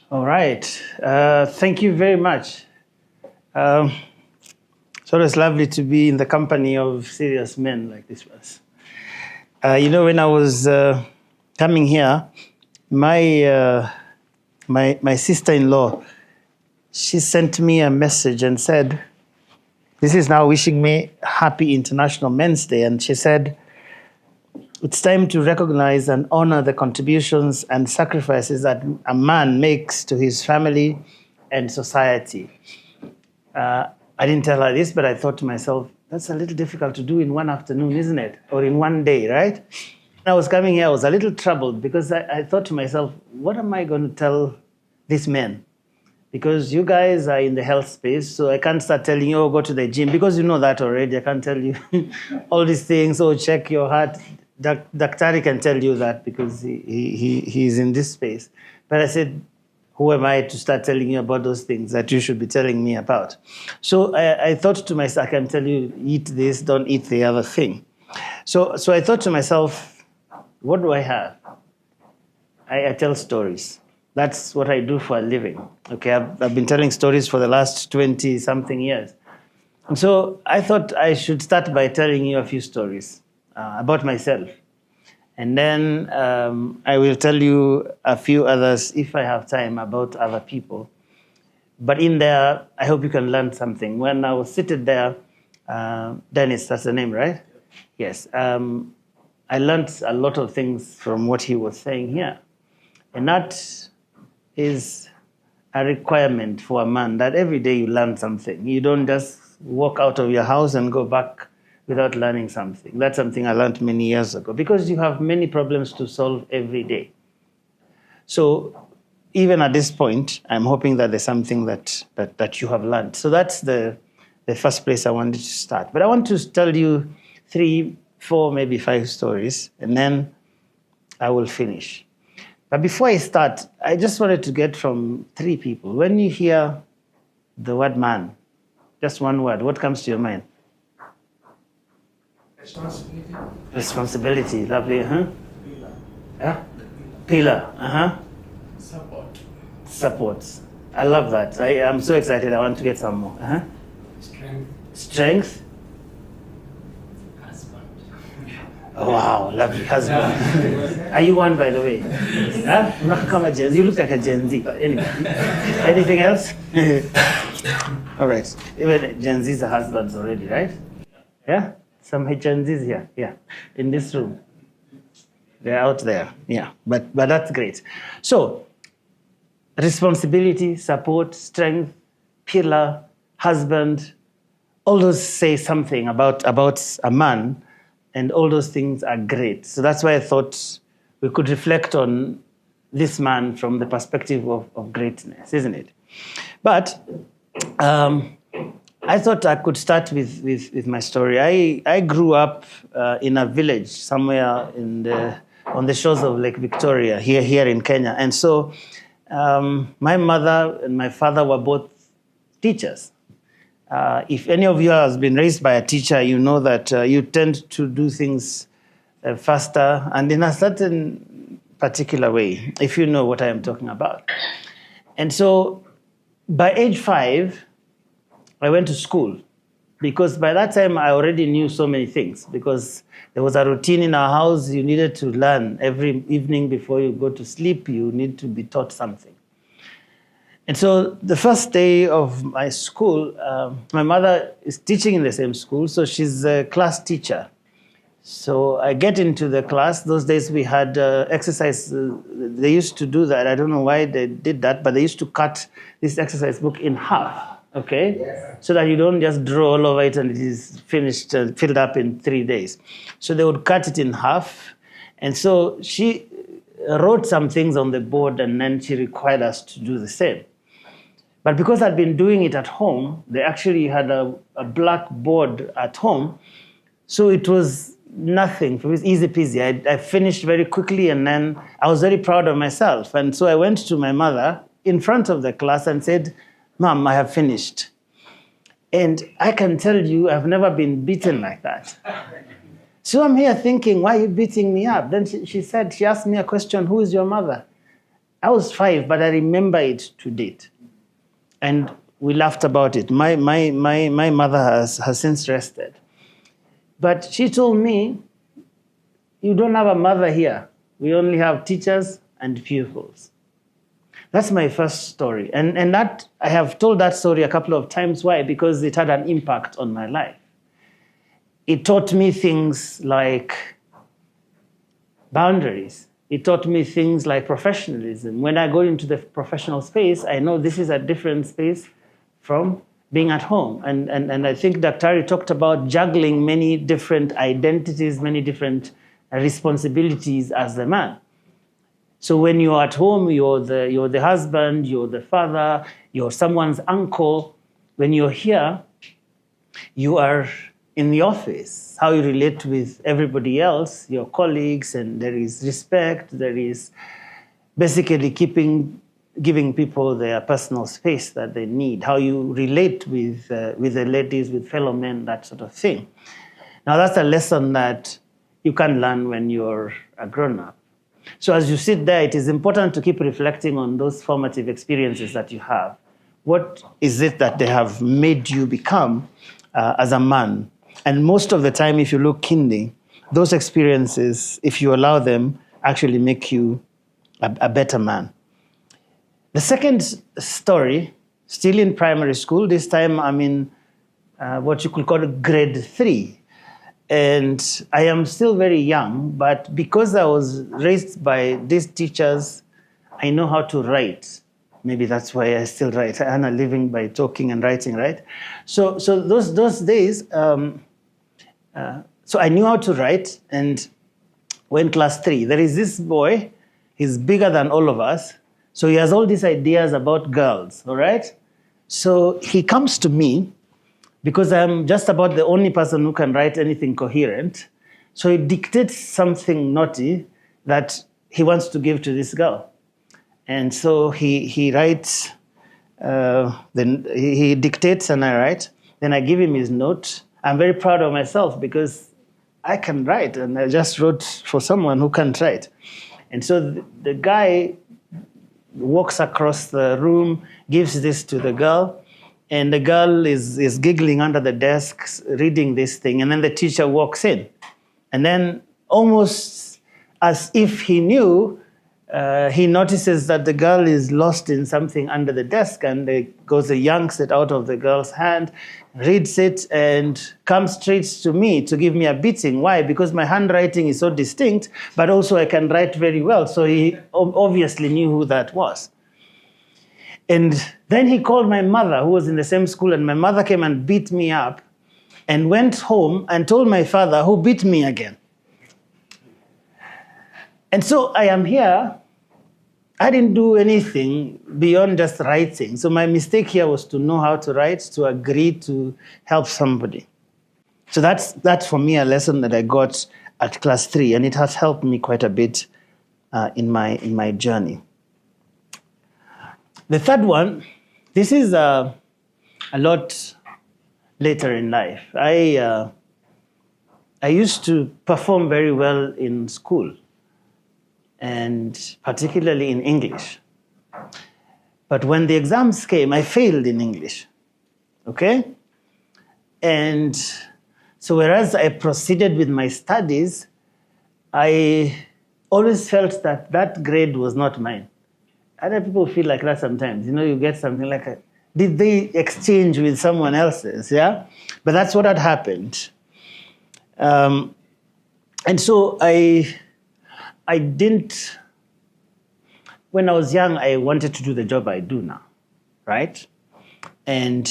All right. Thank you very much. It's always lovely to be in the company of serious men like this was. When I was coming here, my sister-in-law, she sent me a message and said, this is now wishing me happy International Men's Day. And she said, it's time to recognize and honor the contributions and sacrifices that a man makes to his family and society. I didn't tell her this, but I thought to myself, that's a little difficult to do in one afternoon, isn't it? Or in one day, right? When I was coming here, I was a little troubled because I thought to myself, what am I going to tell these men? Because you guys are in the health space, so I can't start telling you, oh, go to the gym, because you know that already. I can't tell you all these things, oh, check your heart. Daktari can tell you that because he's in this space. But I said, who am I to start telling you about those things that you should be telling me about? So I thought to myself, I can tell you, eat this, don't eat the other thing. So I thought to myself, what do I have? I tell stories. That's what I do for a living. Okay, I've been telling stories for the last 20-something years. And so I thought I should start by telling you a few stories about myself. And then I will tell you a few others, if I have time, about other people. But in there, I hope you can learn something. When I was seated there, Dennis, that's the name, right? Yes. I learned a lot of things from what he was saying here. And that is a requirement for a man, that every day you learn something. You don't just walk out of your house and go back without learning something. That's something I learned many years ago, because you have many problems to solve every day. So even at this point, I'm hoping that there's something that you have learned. So that's the first place I wanted to start. But I want to tell you 3, 4, maybe 5 stories, and then I will finish. But before I start, I just wanted to get from 3 people. When you hear the word man, just one word, what comes to your mind? Responsibility. Responsibility, lovely, huh? Pillar. Yeah? Pillar, uh-huh. Support. Support. I love that. I'm so excited. I want to get some more. Uh-huh. Strength. Strength. Husband. Oh, wow, lovely husband. Are you one, by the way? Huh? Not come a Gen Z. You look like a Gen Z. But anyway. Anything else? All right. Even Gen Z's are husbands already, right? Yeah? Some Gen Z's here. Yeah. In this room. They're out there. Yeah. But that's great. So, responsibility, support, strength, pillar, husband, all those say something about a man, and all those things are great. So that's why I thought we could reflect on this man from the perspective of greatness, isn't it? But I thought I could start with my story. I grew up in a village somewhere on the shores of Lake Victoria, here in Kenya. And so my mother and my father were both teachers. If any of you has been raised by a teacher, you know that you tend to do things faster and in a certain particular way, if you know what I am talking about. And so by age 5, I went to school, because by that time I already knew so many things, because there was a routine in our house. You needed to learn every evening before you go to sleep. You need to be taught something. And so the first day of my school, my mother is teaching in the same school, so she's a class teacher. So I get into the class. Those days we had exercise. They used to do that. I don't know why they did that, but they used to cut this exercise book in half, okay? Yes. So that you don't just draw all over it and it is finished, filled up in 3 days. So they would cut it in half. And so she wrote some things on the board, and then she required us to do the same. But because I'd been doing it at home, they actually had a blackboard at home. So it was nothing. It was easy peasy. I finished very quickly, and then I was very proud of myself. And so I went to my mother in front of the class and said, Mom, I have finished. And I can tell you, I've never been beaten like that. So I'm here thinking, why are you beating me up? Then she asked me a question, who is your mother? I was 5, but I remember it to date. And we laughed about it. My mother has since rested. But she told me, you don't have a mother here. We only have teachers and pupils. That's my first story. And that I have told that story a couple of times. Why? Because it had an impact on my life. It taught me things like boundaries. It taught me things like professionalism. When I go into the professional space, I know this is a different space from being at home. And I think Dr. talked about juggling many different identities, many different responsibilities as the man. So when you're at home, you're the husband, you're the father, you're someone's uncle. When you're here, you are in the office, how you relate with everybody else, your colleagues, and there is respect, there is basically giving people their personal space that they need, how you relate with the ladies, with fellow men, that sort of thing. Now that's a lesson that you can learn when you're a grown-up. So as you sit there, it is important to keep reflecting on those formative experiences that you have. What is it that they have made you become as a man? And most of the time, if you look keenly, those experiences, if you allow them, actually make you a better man. The second story, still in primary school, this time I'm in what you could call grade 3. And I am still very young, but because I was raised by these teachers, I know how to write. Maybe that's why I still write. I earn a living by talking and writing, right? So those days, so I knew how to write, and when class 3, there is this boy, he's bigger than all of us, so he has all these ideas about girls, all right? So he comes to me, because I'm just about the only person who can write anything coherent. So he dictates something naughty that he wants to give to this girl. And so he writes, then he dictates and I write. Then I give him his note. I'm very proud of myself because I can write, and I just wrote for someone who can't write. And so the guy walks across the room, gives this to the girl, and the girl is giggling under the desk, reading this thing, and then the teacher walks in. And then almost as if he knew, he notices that the girl is lost in something under the desk, and yanks it out of the girl's hand, reads it, and comes straight to me to give me a beating. Why? Because my handwriting is so distinct, but also I can write very well. So he obviously knew who that was. And then he called my mother, who was in the same school, and my mother came and beat me up and went home and told my father, who beat me again. And so I am here. I didn't do anything beyond just writing. So my mistake here was to know how to write, to agree to help somebody. So that's for me a lesson that I got at class 3, and it has helped me quite a bit in my journey. The third one, this is a lot later in life. I used to perform very well in school, and particularly in English. But when the exams came, I failed in English, okay? And so whereas I proceeded with my studies, I always felt that grade was not mine. Other people feel like that sometimes. You get something like, did they exchange with someone else's, yeah? But that's what had happened. And so I didn't, when I was young, I wanted to do the job I do now, right? And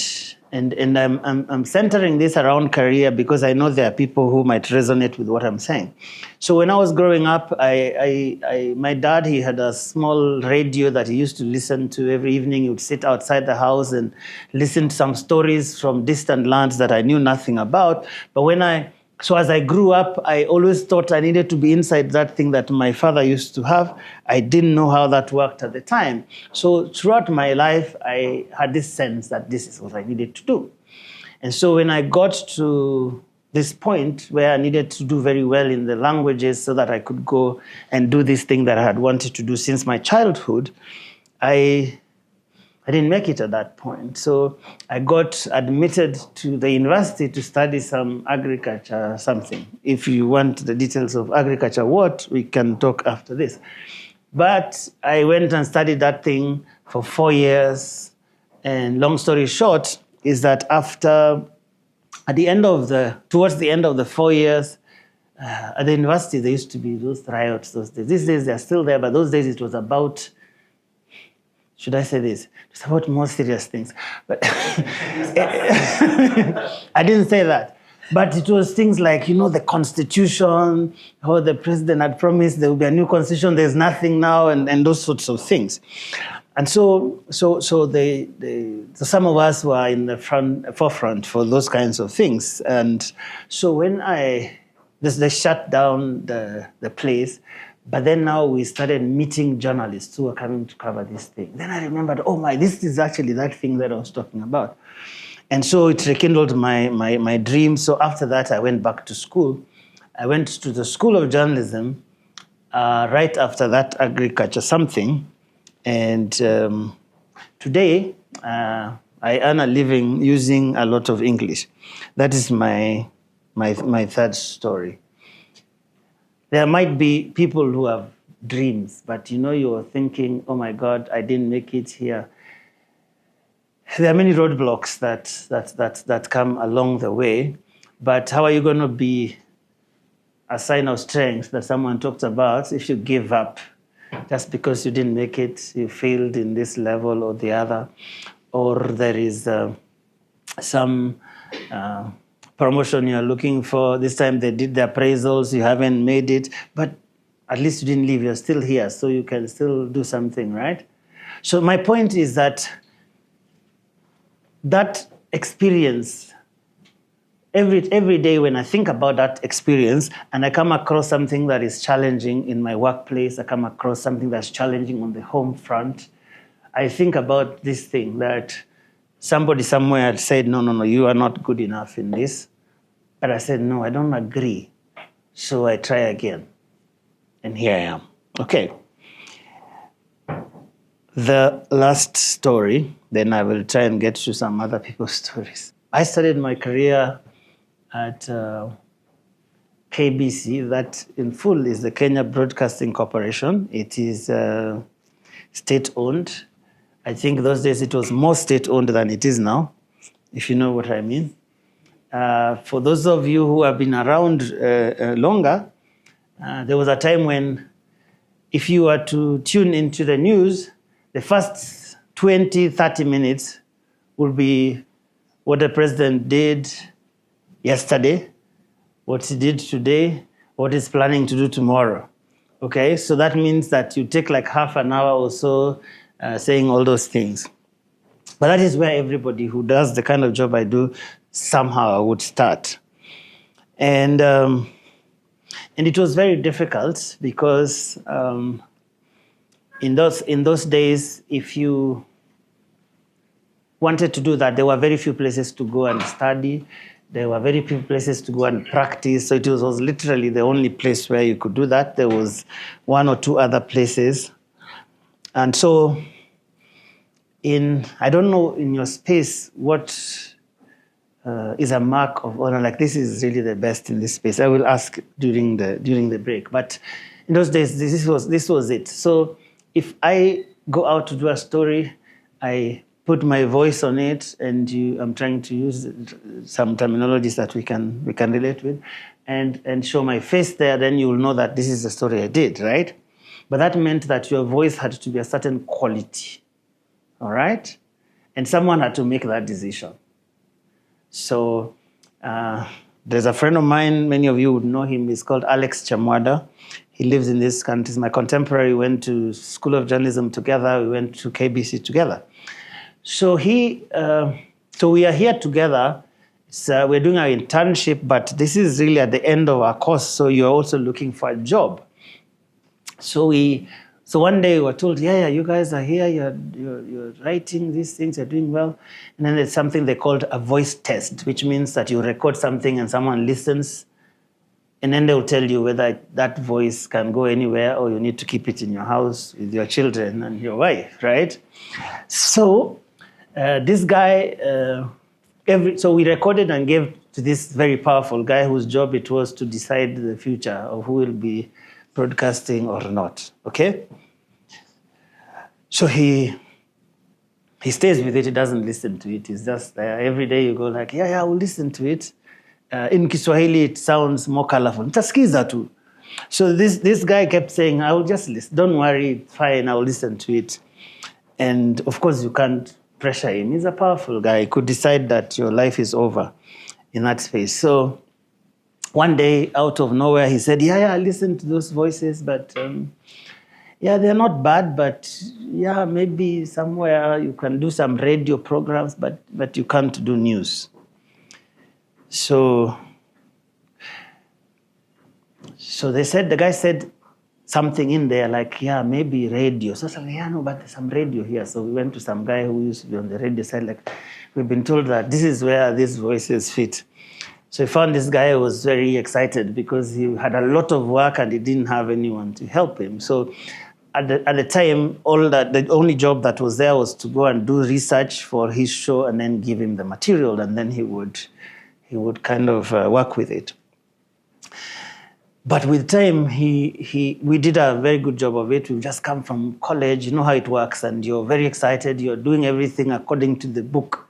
I'm centering this around career because I know there are people who might resonate with what I'm saying. So when I was growing up, my dad, he had a small radio that he used to listen to every evening. He would sit outside the house and listen to some stories from distant lands that I knew nothing about. But so as I grew up, I always thought I needed to be inside that thing that my father used to have. I didn't know how that worked at the time. So throughout my life, I had this sense that this is what I needed to do. And so when I got to this point where I needed to do very well in the languages so that I could go and do this thing that I had wanted to do since my childhood, I didn't make it at that point. So I got admitted to the university to study some agriculture something. If you want the details of agriculture what, we can talk after this. But I went and studied that thing for 4 years. And long story short is that towards the end of the 4 years, at the university, there used to be those riots those days. These days, they're still there, but those days it was about, should I say this? It's about more serious things. But I didn't say that. But it was things like, the Constitution, how the president had promised there will be a new Constitution, there's nothing now, and those sorts of things. And so some of us were in the forefront for those kinds of things. And so when they shut down the place, but then now we started meeting journalists who were coming to cover this thing. Then I remembered, this is actually that thing that I was talking about. And so it rekindled my dream. So after that, I went back to school. I went to the School of Journalism right after that agriculture something. And today, I earn a living using a lot of English. That is my third story. There might be people who have dreams, but you're thinking, oh my God, I didn't make it here. There are many roadblocks that come along the way, but how are you going to be a sign of strength that someone talked about if you give up? Just because you didn't make it, you failed in this level or the other, or there is some promotion you're looking for. This time they did the appraisals, you haven't made it, but at least you didn't leave, you're still here, so you can still do something, right? So my point is that experience, every day when I think about that experience and I come across something that is challenging in my workplace, I come across something that's challenging on the home front, I think about this thing that somebody somewhere had said, no, you are not good enough in this. But I said, no, I don't agree. So I try again. And here I am. Okay. The last story, then I will try and get to some other people's stories. I started my career at KBC, that in full is the Kenya Broadcasting Corporation. It is state-owned. I think those days it was more state-owned than it is now, if you know what I mean. For those of you who have been around longer, there was a time when if you were to tune into the news, the first 20, 30 minutes will be what the president did yesterday, what he did today, what he's planning to do tomorrow. Okay, so that means that you take like half an hour or so saying all those things. But that is where everybody who does the kind of job I do somehow would start. And it was very difficult because in those days, if you wanted to do that, there were very few places to go and study. There were very few places to go and practice. So it was literally the only place where you could do that. There was one or two other places. And so I don't know in your space what is a mark of honor. Like, this is really the best in this space. I will ask during the break. But in those days, this was it. So if I go out to do a story, I put my voice on it, and I'm trying to use some terminologies that we can relate with, and show my face there. Then you will know that this is the story I did, right? But that meant that your voice had to be a certain quality, all right? And someone had to make that decision. So there's a friend of mine, many of you would know him, he's called Alex Chamwada. He lives in this country. He's my contemporary. We went to School of Journalism together. We went to KBC together. So we are here together. We're doing our internship, but this is really at the end of our course, so you're also looking for a job. So we So one day we were told, yeah, you guys are here, you're writing these things, you're doing well. And then there's something they called a voice test, which means that you record something and someone listens, and then they'll tell you whether that voice can go anywhere or you need to keep it in your house with your children and your wife, right? So this guy, so we recorded and gave to this very powerful guy whose job it was to decide the future of who will be broadcasting or not, okay? So he stays with it, he doesn't listen to it. He's just there. Every day you go like, yeah, we'll listen to it. In Kiswahili, it sounds more colorful. Nitasikiza tu. So this guy kept saying, I will just listen. Don't worry, it's fine, I'll listen to it. And of course, you can't pressure him. He's a powerful guy. He could decide that your life is over in that space. So one day, out of nowhere, he said, yeah, I listened to those voices, but they're not bad, but yeah, maybe somewhere you can do some radio programs, but you can't do news. So the guy said something in there like, yeah, maybe radio. So I said, yeah, no, but there's some radio here. So we went to some guy who used to be on the radio side, like, we've been told that this is where these voices fit. So he found this guy who was very excited because he had a lot of work and he didn't have anyone to help him. So at the time, the only job that was there was to go and do research for his show and then give him the material, and then he would kind of work with it. But with time, we did a very good job of it. We've just come from college, you know how it works, and you're very excited. You're doing everything according to the book.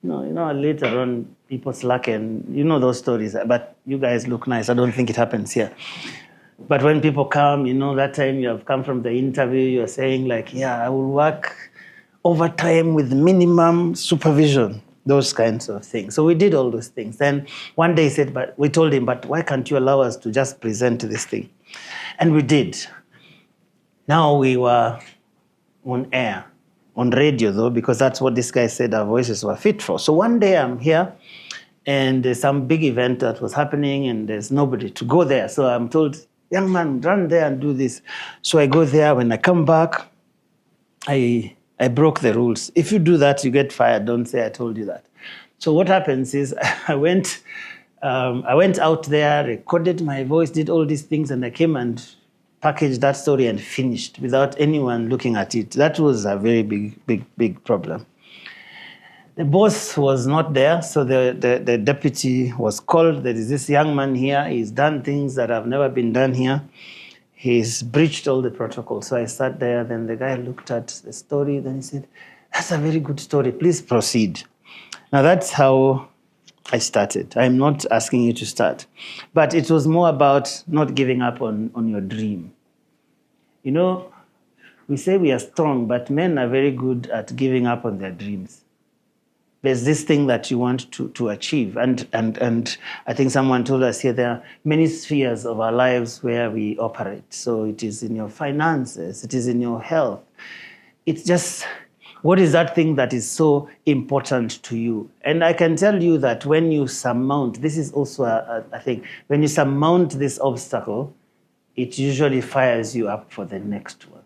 You know, later on, people slack, and you know those stories. But you guys look nice. I don't think it happens here. But when people come, you know, that time you have come from the interview, you're saying like, yeah, I will work overtime with minimum supervision, those kinds of things. So we did all those things. Then one day he said, but we told him, but why can't you allow us to just present this thing? And we did. Now we were on air, on radio though, because that's what this guy said our voices were fit for. So one day I'm here and there's some big event that was happening and there's nobody to go there. So I'm told, young man, run there and do this. So I go there. When I come back, I broke the rules. If you do that, you get fired. Don't say I told you that. So what happens is I went out there, recorded my voice, did all these things, and I came and packaged that story and finished without anyone looking at it. That was a very big problem. The boss was not there, so the deputy was called. There is this young man here. He's done things that have never been done here. He's breached all the protocols. So I sat there. Then the guy looked at the story. Then he said, that's a very good story. Please proceed. Now, that's how I started. I'm not asking you to start. But it was more about not giving up on your dream. You know, we say we are strong, but men are very good at giving up on their dreams. There's this thing that you want to achieve. And I think someone told us here there are many spheres of our lives where we operate. So it is in your finances, it is in your health. It's just, what is that thing that is so important to you? And I can tell you that when you surmount, this is also a thing, when you surmount this obstacle, it usually fires you up for the next one.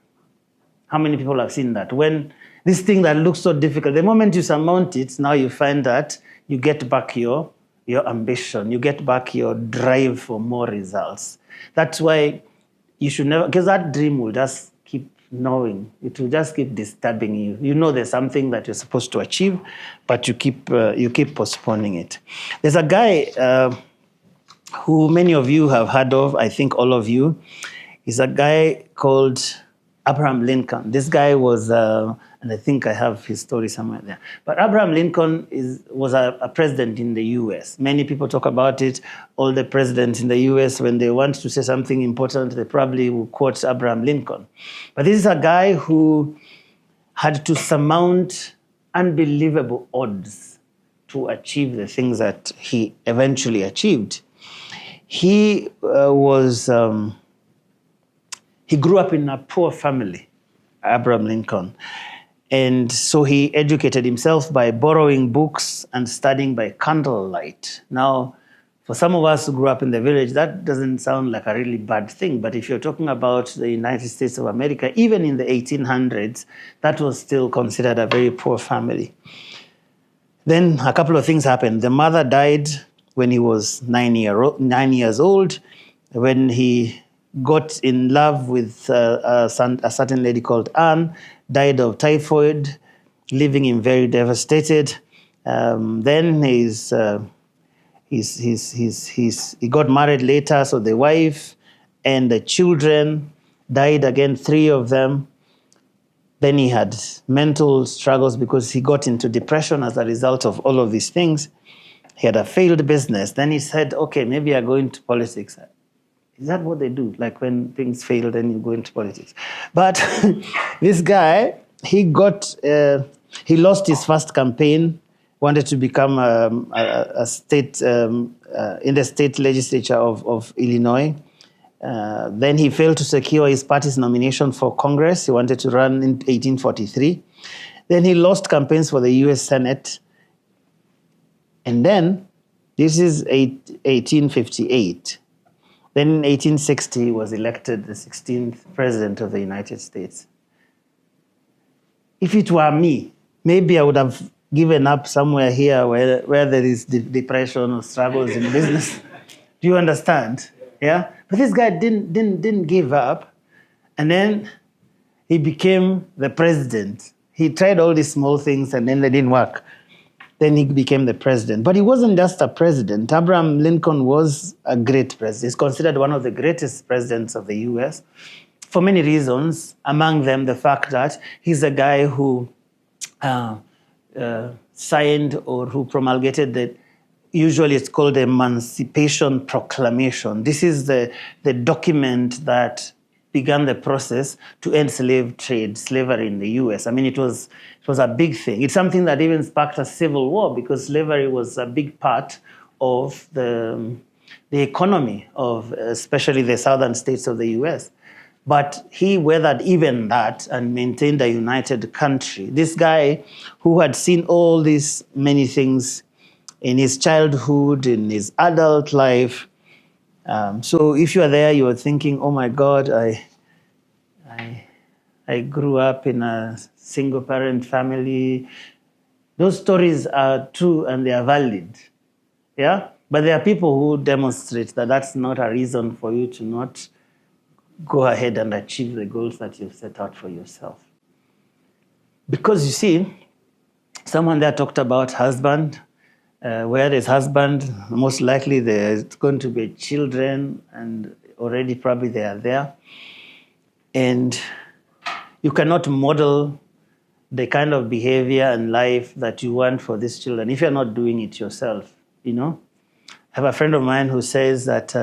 How many people have seen that? When this thing that looks so difficult, the moment you surmount it, now you find that you get back your ambition, you get back your drive for more results. That's why you should never, because that dream will just keep gnawing. It will just keep disturbing you. You know there's something that you're supposed to achieve, but you keep postponing it. There's a guy who many of you have heard of, I think all of you. He's a guy called Abraham Lincoln. This guy was, and I think I have his story somewhere there. But Abraham Lincoln was a president in the U.S. Many people talk about it. All the presidents in the U.S., when they want to say something important, they probably will quote Abraham Lincoln. But this is a guy who had to surmount unbelievable odds to achieve the things that he eventually achieved. He he grew up in a poor family, Abraham Lincoln. And so he educated himself by borrowing books and studying by candlelight. Now, For some of us who grew up in the village, that doesn't sound like a really bad thing. But if you're talking about the United States of America, even in the 1800s, that was still considered a very poor family. Then a couple of things happened. The mother died when he was 9 years old, when he got in love with a certain lady called Anne, died of typhoid, leaving him very devastated. Then he got married later, so the wife and the children died again, 3 of them. Then he had mental struggles because he got into depression as a result of all of these things. He had a failed business. Then he said, okay, maybe I go into politics. Is that what they do? Like when things fail, then you go into politics. But this guy, he lost his first campaign, wanted to become a state, in the state legislature of Illinois. Then he failed to secure his party's nomination for Congress. He wanted to run in 1843. Then he lost campaigns for the U.S. Senate. And then, this is 1858. Then in 1860, he was elected the 16th president of the United States. If it were me, maybe I would have given up somewhere here where there is depression or struggles in business. Do you understand? Yeah? But this guy didn't give up. And then he became the president. He tried all these small things and then they didn't work. Then he became the president. But he wasn't just a president. Abraham Lincoln was a great president. He's considered one of the greatest presidents of the U.S. for many reasons, among them the fact that he's a guy who signed or who promulgated the, usually it's called the Emancipation Proclamation. This is the document that began the process to end slavery in the U.S. I mean, it was a big thing. It's something that even sparked a civil war because slavery was a big part of the economy of especially the southern states of the U.S. But he weathered even that and maintained a united country. This guy who had seen all these many things in his childhood, in his adult life. So if you are there, you are thinking, oh my God, I grew up in a single-parent family. Those stories are true and they are valid, yeah? But there are people who demonstrate that that's not a reason for you to not go ahead and achieve the goals that you've set out for yourself. Because you see, someone there talked about husband. Where there's husband, most likely there's going to be children, and already probably they are there. And you cannot model the kind of behavior and life that you want for these children if you're not doing it yourself, you know? I have a friend of mine who says that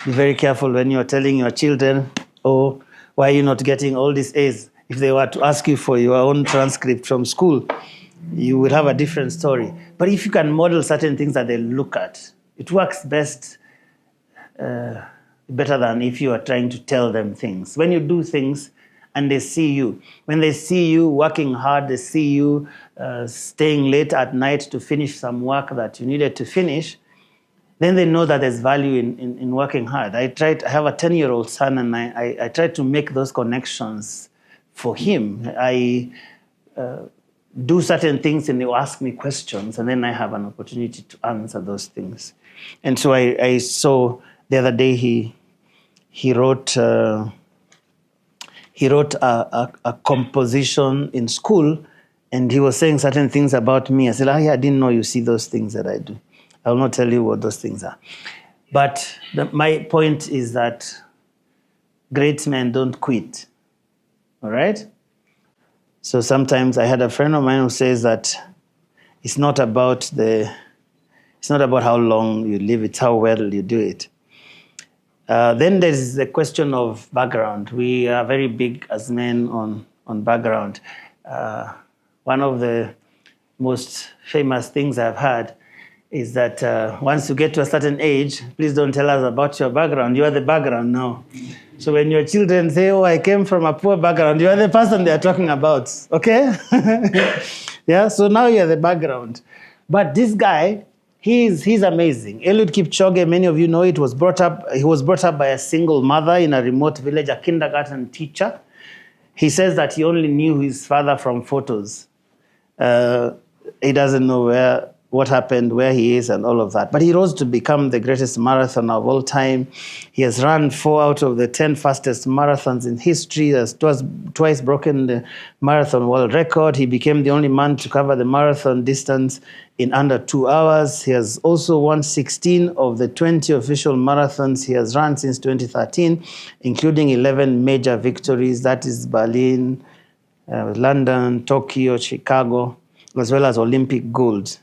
be very careful when you're telling your children, oh, why are you not getting all these A's? If they were to ask you for your own transcript from school, you will have a different story. But if you can model certain things that they look at, it works best, better than if you are trying to tell them things. When you do things and they see you, when they see you working hard, they see you staying late at night to finish some work that you needed to finish, then they know that there's value in working hard. I have a 10-year-old son, and I try to make those connections for him. I do certain things and they'll ask me questions, and then I have an opportunity to answer those things. And so I saw the other day he wrote a composition in school, and he was saying certain things about me. I said, I didn't know you see those things that I do. I will not tell you what those things are. But my point is that great men don't quit, all right? So sometimes I had a friend of mine who says that it's not about how long you live, it's how well you do it. Then there's the question of background. We are very big as men on background. One of the most famous things I've heard is that once you get to a certain age, please don't tell us about your background. You are the background now. So when your children say, oh, I came from a poor background, you are the person they are talking about, okay? Yeah, so now you are the background. But this guy, He's amazing. Eliud Kipchoge, many of you know it, he was brought up by a single mother in a remote village, a kindergarten teacher. He says that he only knew his father from photos. He doesn't know what happened, where he is, and all of that. But he rose to become the greatest marathoner of all time. He has run 4 out of the 10 fastest marathons in history. He has twice broken the marathon world record. He became the only man to cover the marathon distance in under 2 hours. He has also won 16 of the 20 official marathons he has run since 2013, including 11 major victories. That is Berlin, London, Tokyo, Chicago, as well as Olympic gold.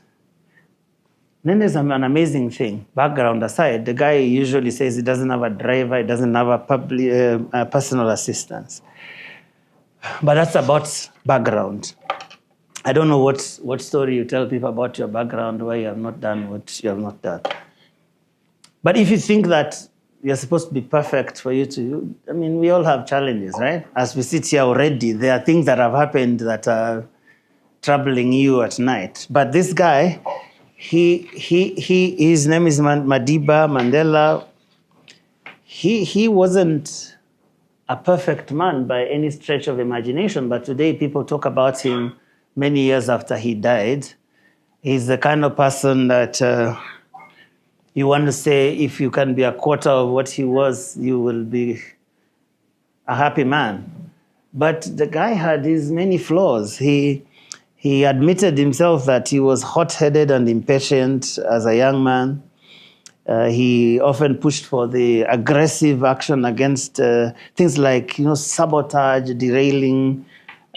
Then there's an amazing thing, background aside. The guy usually says he doesn't have a driver, he doesn't have a personal assistance. But that's about background. I don't know what story you tell people about your background, why you have not done what you have not done. But if you think that you're supposed to be perfect for you to, I mean, we all have challenges, right? As we sit here already, there are things that have happened that are troubling you at night. But this guy, his name is Madiba Mandela. He wasn't a perfect man by any stretch of imagination, but today people talk about him many years after he died. He's the kind of person that you want to say, if you can be a quarter of what he was, you will be a happy man. But the guy had his many flaws. He admitted himself that he was hot-headed and impatient as a young man. He often pushed for the aggressive action against things like, sabotage, derailing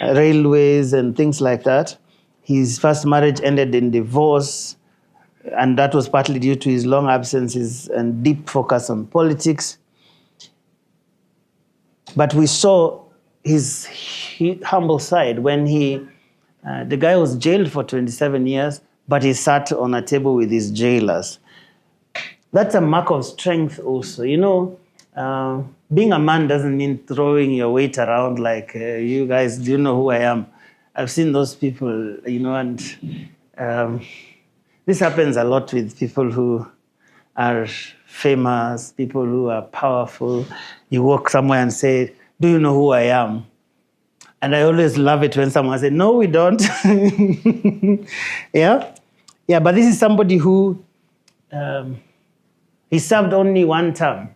railways and things like that. His first marriage ended in divorce, and that was partly due to his long absences and deep focus on politics. But we saw his humble side when the guy was jailed for 27 years, but he sat on a table with his jailers. That's a mark of strength also. Being a man doesn't mean throwing your weight around like, you guys, do you know who I am? I've seen those people, and this happens a lot with people who are famous, people who are powerful. You walk somewhere and say, do you know who I am? And I always love it when someone says, no, we don't. Yeah, but this is somebody who, he served only one term.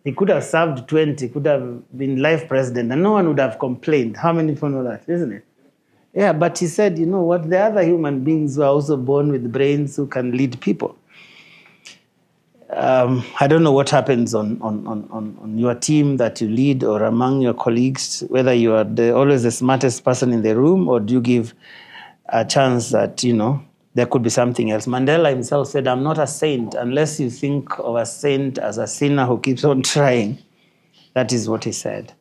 He could have served 20, could have been life president, and no one would have complained. How many people know that, isn't it? Yeah, but he said, you know what, the other human beings were also born with brains who can lead people. I don't know what happens on your team that you lead or among your colleagues, whether you are always the smartest person in the room, or do you give a chance that, there could be something else. Mandela himself said, I'm not a saint unless you think of a saint as a sinner who keeps on trying. That is what he said.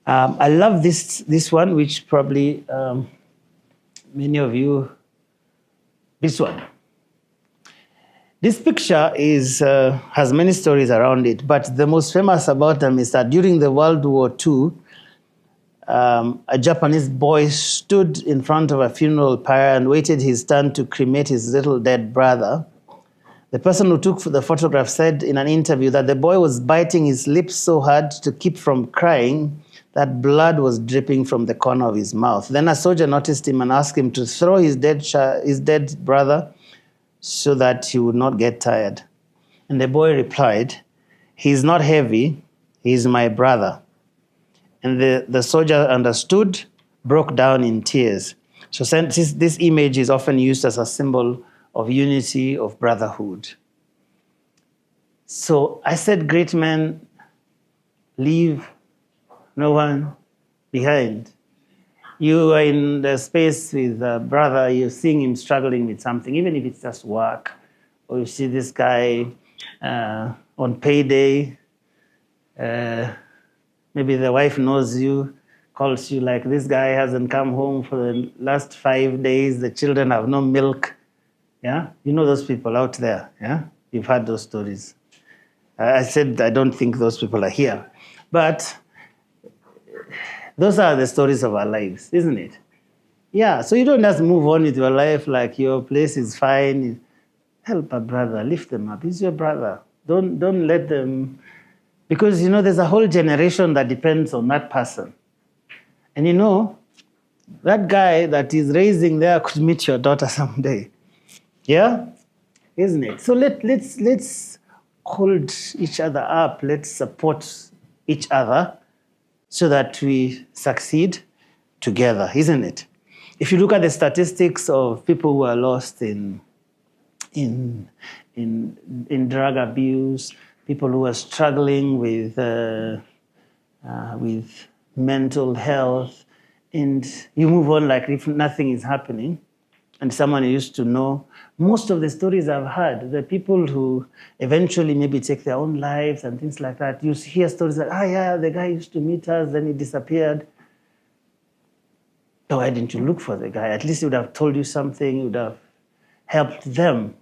I love this one, which probably many of you, this one. This picture has many stories around it, but the most famous about them is that during the World War II, a Japanese boy stood in front of a funeral pyre and waited his turn to cremate his little dead brother. The person who took the photograph said in an interview that the boy was biting his lips so hard to keep from crying that blood was dripping from the corner of his mouth. Then a soldier noticed him and asked him to throw his dead brother so that he would not get tired. And the boy replied, "He's not heavy, he's my brother." And the soldier understood, broke down in tears. So this image is often used as a symbol of unity, of brotherhood. So I said, great men leave no one behind. You are in the space with a brother, you're seeing him struggling with something, even if it's just work, or you see this guy on payday, maybe the wife knows you, calls you like, this guy hasn't come home for the last 5 days, the children have no milk. Yeah? You know those people out there, yeah? You've heard those stories. I said I don't think those people are here. But those are the stories of our lives, isn't it? Yeah, so you don't just move on with your life like your place is fine. help a brother, lift them up. He's your brother. Don't let them, because there's a whole generation that depends on that person. And that guy that is raising there could meet your daughter someday. Yeah? Isn't it? So let's hold each other up. Let's support each other so that we succeed together, isn't it? If you look at the statistics of people who are lost in drug abuse, people who are struggling with mental health, and you move on like if nothing is happening, and someone you used to know, most of the stories I've heard, the people who eventually maybe take their own lives and things like that, you hear stories like, the guy used to meet us, then he disappeared. So why didn't you look for the guy? At least he would have told you something, he would have helped them.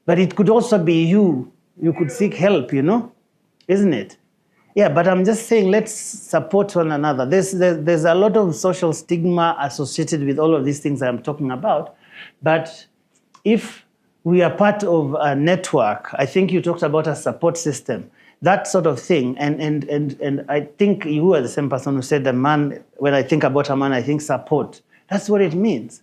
But it could also be you. You could seek help, isn't it? Yeah, but I'm just saying, let's support one another. There's a lot of social stigma associated with all of these things I'm talking about. But if we are part of a network, I think you talked about a support system, that sort of thing. And I think you are the same person who said, when I think about a man, I think support. That's what it means.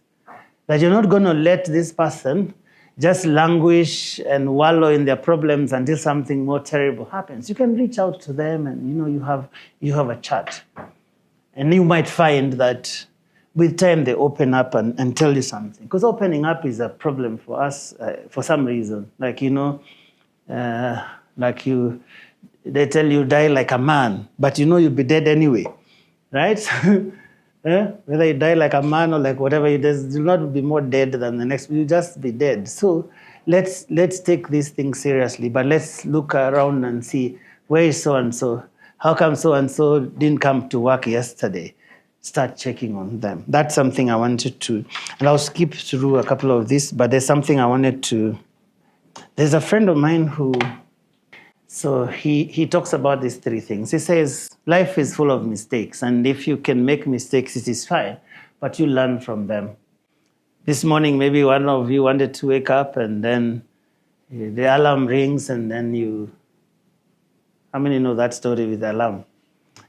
That you're not going to let this person just languish and wallow in their problems until something more terrible happens. You can reach out to them and, you have a chat. And you might find that with time they open up and tell you something. Because opening up is a problem for us for some reason. They tell you die like a man, but you'll be dead anyway, right? Whether you die like a man or like whatever, you'll not be more dead than the next. You'll just be dead. So let's take these things seriously, but let's look around and see, where is so-and-so? How come so-and-so didn't come to work yesterday? Start checking on them. That's something I wanted to, and I'll skip through a couple of these, but there's something I wanted to. There's a friend of mine who, so he talks about these three things. He says, life is full of mistakes, and if you can make mistakes, it is fine, but you learn from them. This morning, maybe one of you wanted to wake up, and then the alarm rings, and then how many know that story with the alarm?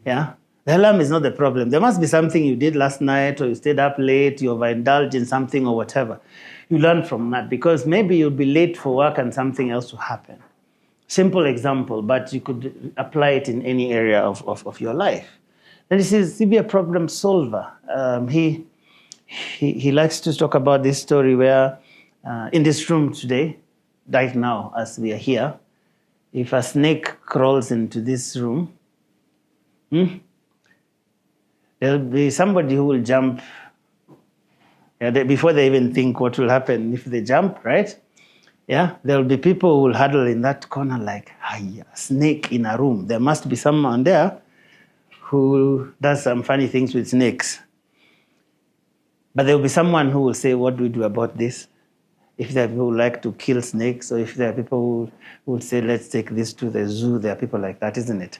Yeah? The alarm is not the problem. There must be something you did last night, or you stayed up late, you overindulged in something or whatever. You learn from that, because maybe you'll be late for work and something else will happen. Simple example, but you could apply it in any area of your life. Then he says, he be a problem solver. He likes to talk about this story where in this room today, right now, as we are here, if a snake crawls into this room, there'll be somebody who will jump before they even think what will happen if they jump, right? Yeah, there'll be people who will huddle in that corner like, a snake in a room. There must be someone there who does some funny things with snakes. But there'll be someone who will say, what do we do about this? If there are people who like to kill snakes, or if there are people who will say, let's take this to the zoo, there are people like that, isn't it?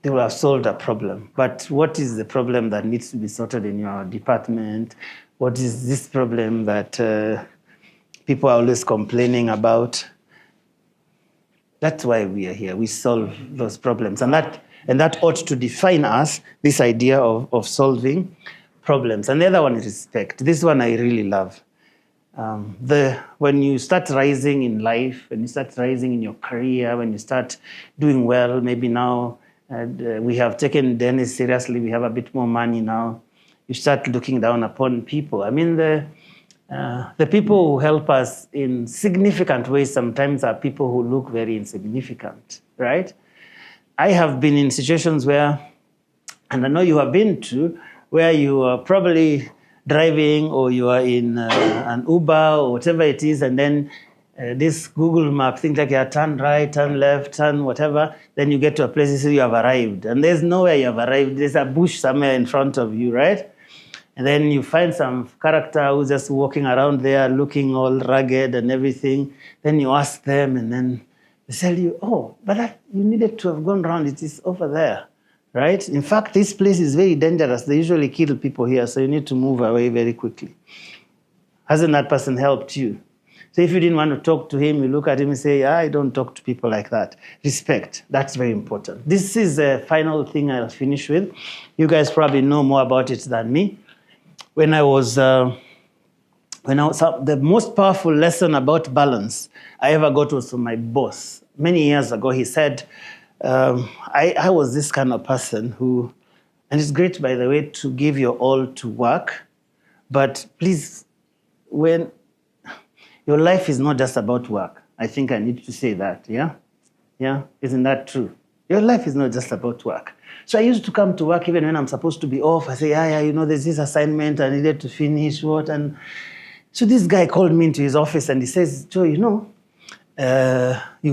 They will have solved a problem. But what is the problem that needs to be sorted in your department? What is this problem that people are always complaining about? That's why we are here. We solve those problems. And that ought to define us, this idea of solving problems. And the other one is respect. This one I really love. When you start rising in life, when you start rising in your career, when you start doing well, maybe now we have taken Dennis seriously, we have a bit more money now, you start looking down upon people. I mean, the people who help us in significant ways sometimes are people who look very insignificant, right? I have been in situations where, and I know you have been too, where you are probably driving or you are in an Uber or whatever it is, and then this Google map, things like you turn right, turn left, turn whatever, then you get to a place you say you have arrived. And there's nowhere you have arrived. There's a bush somewhere in front of you, right? And then you find some character who's just walking around there looking all rugged and everything. Then you ask them, and then they tell you, oh, but you needed to have gone around. It is over there, right? In fact, this place is very dangerous. They usually kill people here, so you need to move away very quickly. Hasn't that person helped you? So if you didn't want to talk to him, you look at him and say, I don't talk to people like that. Respect. That's very important. This is the final thing I'll finish with. You guys probably know more about it than me. The most powerful lesson about balance I ever got was from my boss. Many years ago, he said, I was this kind of person who, and it's great, by the way, to give your all to work, but please, when your life is not just about work. I think I need to say that, yeah? Yeah? Isn't that true? Your life is not just about work. So I used to come to work even when I'm supposed to be off. I say, there's this assignment I needed to finish, And so this guy called me into his office and he says, Joe, you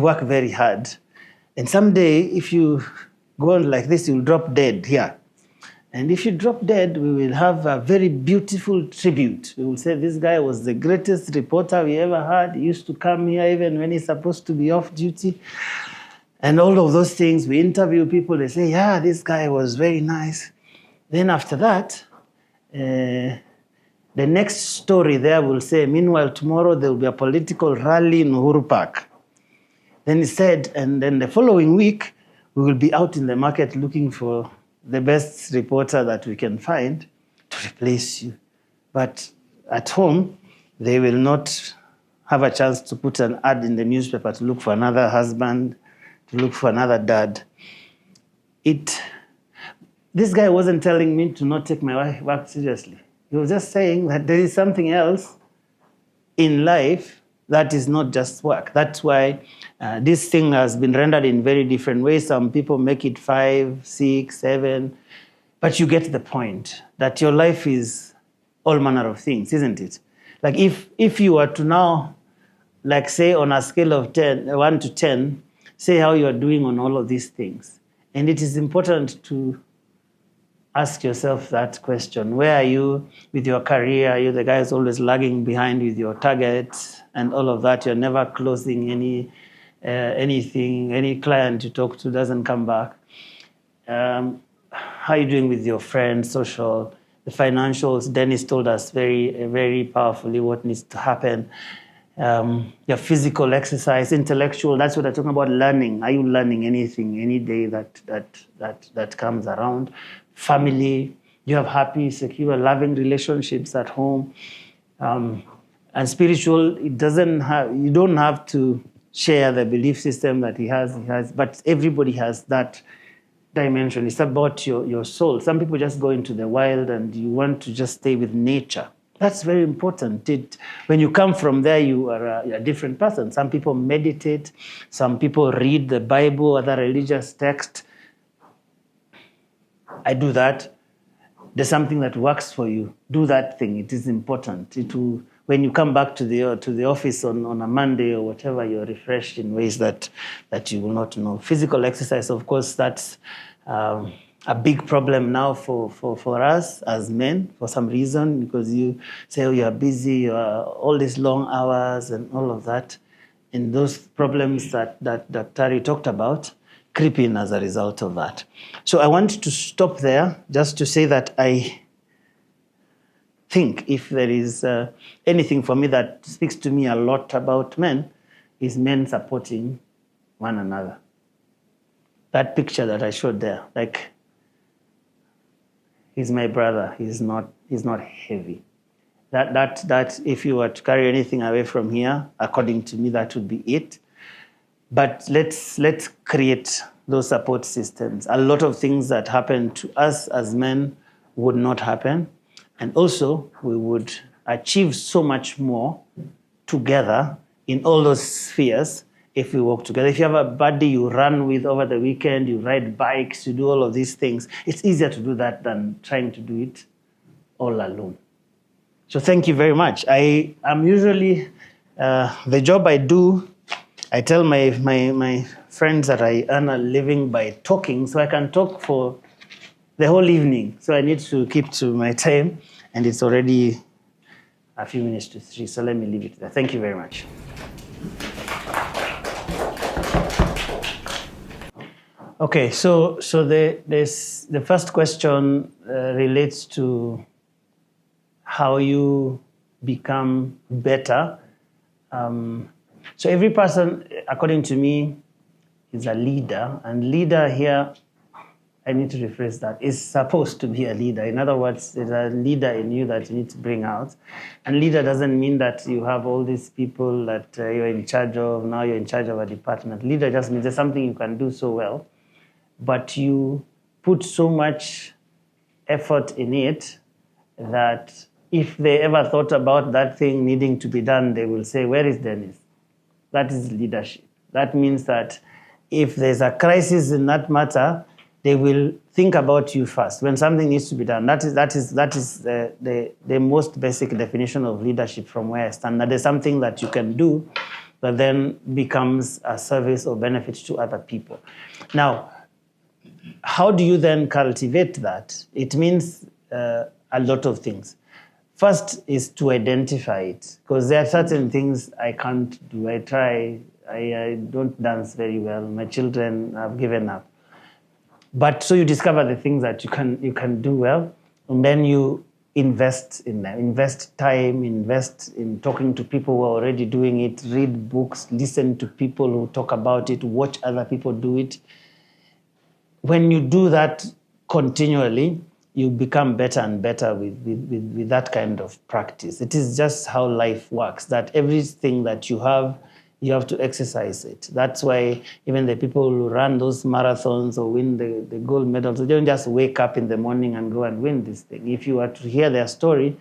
work very hard. And someday, if you go on like this, you'll drop dead here. And if you drop dead, we will have a very beautiful tribute. We will say this guy was the greatest reporter we ever had. He used to come here even when he's supposed to be off duty. And all of those things, we interview people. They say, this guy was very nice. Then after that, the next story there will say, meanwhile, tomorrow there will be a political rally in Uhuru Park. Then he said, and then the following week, we will be out in the market looking for the best reporter that we can find to replace you. But at home, they will not have a chance to put an ad in the newspaper to look for another husband, to look for another dad. This guy wasn't telling me to not take my work seriously. He was just saying that there is something else in life that is not just work. That's why this thing has been rendered in very different ways. Some people make it 5, 6, 7. But you get the point that your life is all manner of things, isn't it? Like if you were to now, like say on a scale of 1 to 10, say how you are doing on all of these things. And it is important to ask yourself that question. Where are you with your career? Are you the guy who's always lagging behind with your targets and all of that? You're never closing anything. Any client you talk to doesn't come back. How are you doing with your friends, social, the financials? Dennis told us very, very powerfully what needs to happen. Your physical exercise, intellectual, that's what I'm talking about, learning. Are you learning anything any day that comes around? Family, you have happy, secure, loving relationships at home. And spiritual, you don't have to share the belief system that he has, but everybody has that dimension. It's about your soul. Some people just go into the wild and you want to just stay with nature. That's very important. When you come from there, you are a different person. Some people meditate. Some people read the Bible, other religious text. I do that. There's something that works for you. Do that thing. It is important. When you come back to the office on a Monday or whatever, you're refreshed in ways that you will not know. Physical exercise, of course, that's a big problem now for us as men for some reason, because you say you are busy, you are all these long hours and all of that. And those problems that Tari talked about creep in as a result of that. So I want to stop there just to say that I think if there is anything for me that speaks to me a lot about men, is men supporting one another. That picture that I showed there, like, he's my brother, he's not heavy. That if you were to carry anything away from here, according to me, that would be it. But let's create those support systems. A lot of things that happen to us as men would not happen. And also, we would achieve so much more together in all those spheres if we work together. If you have a buddy you run with over the weekend, you ride bikes, you do all of these things, it's easier to do that than trying to do it all alone. So thank you very much. I am usually, the job I do, I tell my friends that I earn a living by talking, so I can talk for the whole evening. So I need to keep to my time, and it's already a few minutes to 3, so let me leave it there. Thank you very much. Okay, so the first question relates to how you become better So every person, according to me, is a leader. And leader here, I need to rephrase that, is supposed to be a leader. In other words, there's a leader in you that you need to bring out. And leader doesn't mean that you have all these people that you're in charge of, now you're in charge of a department. Leader just means there's something you can do so well, but you put so much effort in it that if they ever thought about that thing needing to be done, they will say, where is Dennis? That is leadership. That means that if there's a crisis in that matter, they will think about you first when something needs to be done. That is the most basic definition of leadership from where I stand. That there's something that you can do that then becomes a service or benefit to other people. Now, how do you then cultivate that? It means a lot of things. First is to identify it, because there are certain things I can't do. I try, I don't dance very well. My children have given up. But so you discover the things that you can do well, and then you invest in them. Invest time, invest in talking to people who are already doing it, read books, listen to people who talk about it, watch other people do it. When you do that continually, you become better and better with that kind of practice. It is just how life works, that everything that you have to exercise it. That's why even the people who run those marathons or win the gold medals, they don't just wake up in the morning and go and win this thing. If you were to hear their story,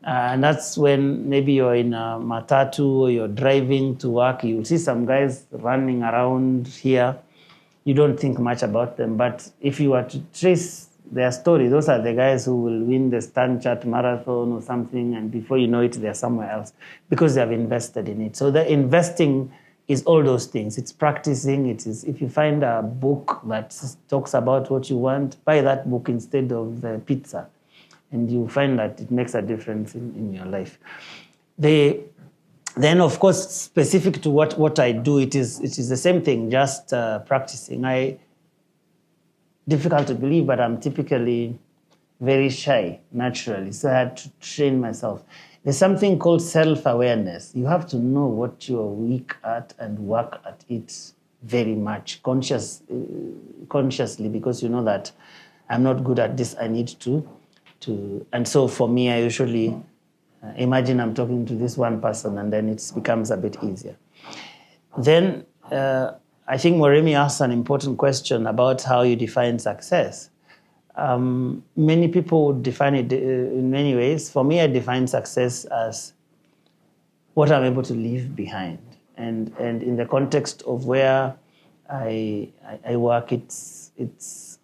and that's when maybe you're in a matatu or you're driving to work, you'll see some guys running around here. You don't think much about them, but if you were to trace their story, those are the guys who will win the Stanchart Marathon or something, and before you know it, they're somewhere else because they have invested in it. So the investing is all those things. It's practicing. It is, if you find a book that talks about what you want, buy that book instead of the pizza, and you find that it makes a difference in your life. Then, of course, specific to what I do, it is the same thing, just practicing. Difficult to believe, but I'm typically very shy naturally. So I had to train myself. There's something called self-awareness. You have to know what you're weak at and work at it very much consciously, because you know that I'm not good at this. I need to. And so for me, I usually imagine I'm talking to this one person, and then it becomes a bit easier. Then I think Moremi asked an important question about how you define success. Many people would define it in many ways. For me, I define success as what I'm able to leave behind. And in the context of where I work, it's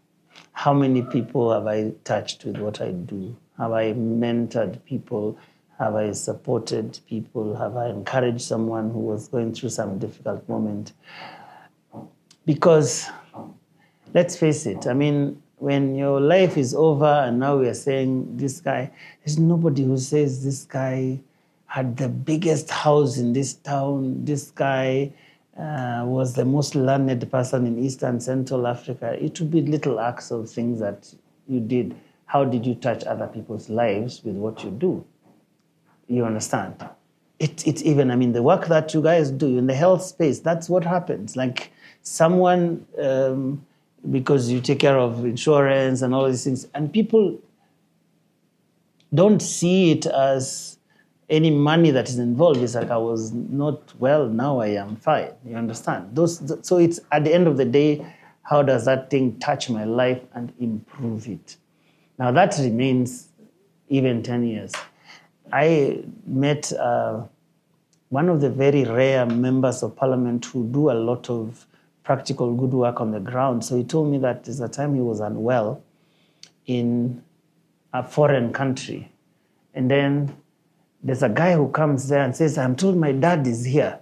how many people have I touched with what I do? Have I mentored people? Have I supported people? Have I encouraged someone who was going through some difficult moment? Because let's face it, I mean, when your life is over and now we are saying this guy, there's nobody who says this guy had the biggest house in this town, this guy was the most learned person in East and Central Africa. It would be little acts of things that you did. How did you touch other people's lives with what you do? You understand? It's even, I mean, the work that you guys do in the health space, that's what happens. Like someone, because you take care of insurance and all these things, and people don't see it as any money that is involved. It's like, I was not well, now I am fine. You understand? So it's, at the end of the day, how does that thing touch my life and improve it? Now that remains even 10 years. I met one of the very rare members of parliament who do a lot of practical good work on the ground. So he told me that there's a time he was unwell in a foreign country. And then there's a guy who comes there and says, I'm told my dad is here.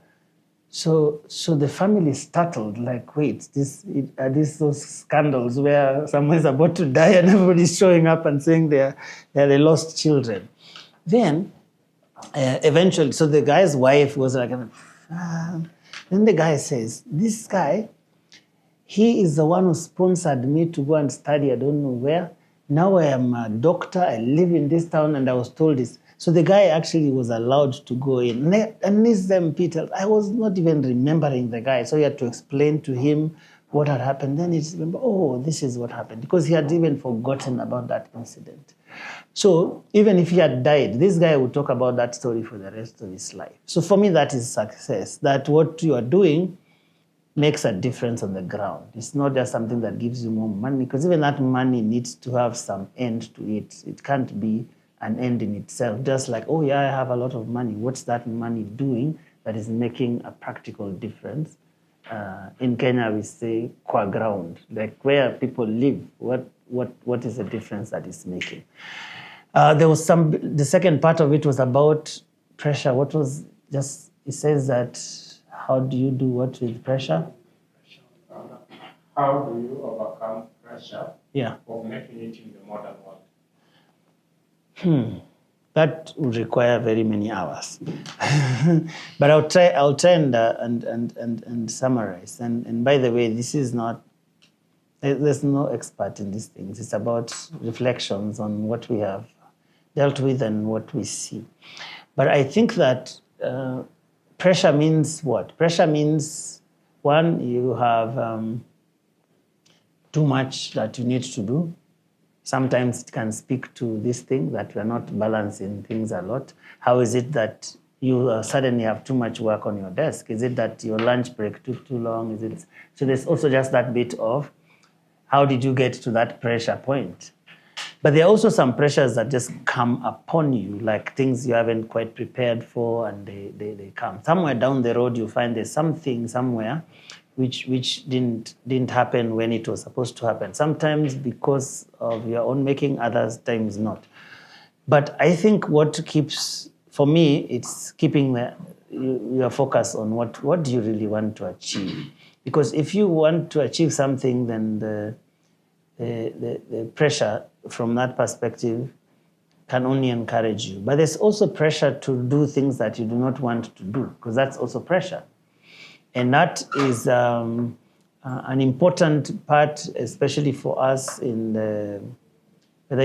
So the family is startled, like, wait, are these those scandals where someone's about to die and everybody's showing up and saying they lost children? Then eventually, so the guy's wife was like, then the guy says, this guy, he is the one who sponsored me to go and study, I don't know where. Now I am a doctor, I live in this town, and I was told this. So the guy actually was allowed to go in. And this Peter, I was not even remembering the guy. So he had to explain to him what had happened. Then he remembered, oh, this is what happened. Because he had even forgotten about that incident. So even if he had died, this guy would talk about that story for the rest of his life. So for me, that is success. That what you are doing makes a difference on the ground. It's not just something that gives you more money, because even that money needs to have some end to it. It can't be an end in itself. Just like, oh yeah, I have a lot of money. What's that money doing that is making a practical difference? In Kenya, we say kwa ground, like where people live. What is the difference that it's making? There was the second part of it was about pressure. What was just, it says that, how do you do what with pressure? How do you overcome pressure Yeah. of making it in the modern world? That would require very many hours. But I'll try and summarize. And by the way, this is not, there's no expert in these things. It's about reflections on what we have dealt with and what we see. But I think that pressure means what? Pressure means, one, you have too much that you need to do. Sometimes it can speak to this thing that we are not balancing things a lot. How is it that you suddenly have too much work on your desk? Is it that your lunch break took too long? So there's also just that bit of how did you get to that pressure point? But there are also some pressures that just come upon you, like things you haven't quite prepared for, and they come. Somewhere down the road, you find there's something somewhere which didn't happen when it was supposed to happen. Sometimes because of your own making, other times not. But I think what keeps, for me, it's keeping your focus on what do you really want to achieve. Because if you want to achieve something, then the pressure from that perspective can only encourage you. But there's also pressure to do things that you do not want to do, because that's also pressure. And that is an important part, especially for us in the as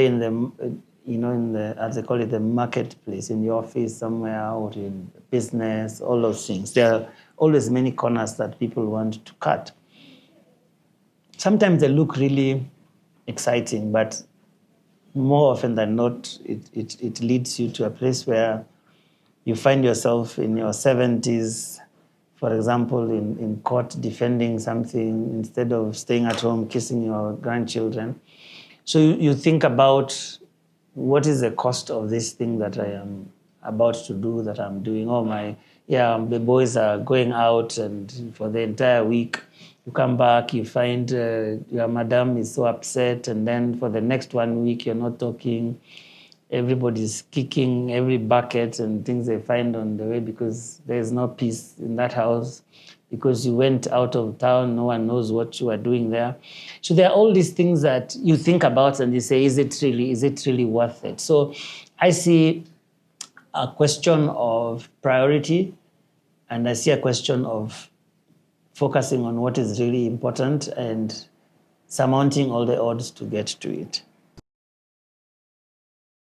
they call it, the marketplace, in the office somewhere, or in business, all those things. There are always many corners that people want to cut. Sometimes they look really exciting, but more often than not, it leads you to a place where you find yourself in your 70s, for example, in court defending something instead of staying at home kissing your grandchildren. So you think about, what is the cost of this thing that I am about to do, that I'm doing? The boys are going out, and for the entire week, you come back, you find your madam is so upset, and then for the next 1 week, you're not talking. Everybody's kicking every bucket and things they find on the way, because there's no peace in that house, because you went out of town, no one knows what you are doing there. So there are all these things that you think about and you say, is it really worth it? So I see a question of priority, and I see a question of focusing on what is really important and surmounting all the odds to get to it.